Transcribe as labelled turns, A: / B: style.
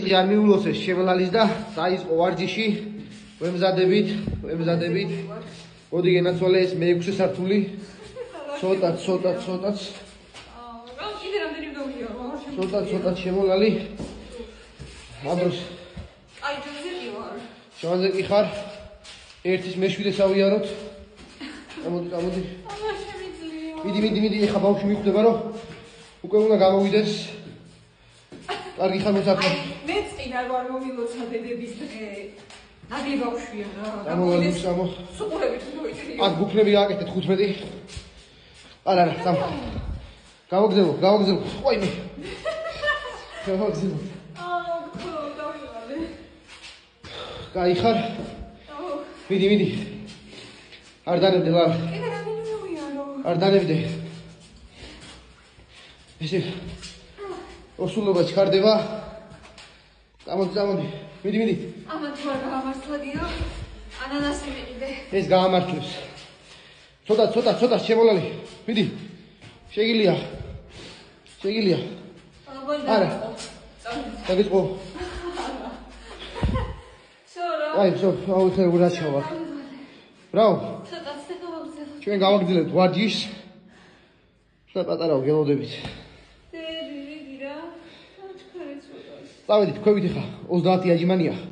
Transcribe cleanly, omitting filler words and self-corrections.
A: დღე არ მიულოცეს შემალალის და დაიწყო ვარჯიში. ვემზადებით. მოდი გენაცვალე ეს მე-6 სართული. ცოტაც.
B: კიდე რამდენი მდოვია?
A: ცოტა შემოლალი. ამბროს.
B: აი ჯოზები ვარ.
A: შევანზე კი ხარ. ერთის მე-7-ს ავიაროთ. გამოდი.
B: ამა შემიძლია.
A: მიდი, ეხა ბავშვი მიხვდება რომ უკვე უნდა გამოვიდეს. კარგი ხარ მოსაქმე.
B: მეც წინა ვარ მომილოცა დედების დღე. ნაგი ბავშვია რა.
A: სამო.
B: სუყურებით მოიწვია.
A: აქ გუფრები ააკეთეთ 15. არა, გამოგზავნო. ყოიმე. გამოგზავნო.
B: დავიღალე.
A: კაი ხარ? მიდი. არ დანებდე ლավ.
B: კიდე რამდენი მოვიარო?
A: არ დანებდე. ესე ორსულობა ჩქარდება. გამოდი. მიდი.
B: ამა თუ არ გამართლადია. ანანასი მეყიდე.
A: ეს გაამართლებს. ცოტა შემოლალი. მიდი. შეგილია. არა. დაგიწყო.
B: შორა.
A: აი, აუხე ურაჩავა. ბრავო.
B: ცოტა ცეხოვავზე.
A: ჩვენ გავაგრძელებთ ვარჯიშს. და პატარაო გელოდებით.
B: დედი რა. აჩქარე ცოტა.
A: წავედით ქვევით ხა 30 აჯიმანია.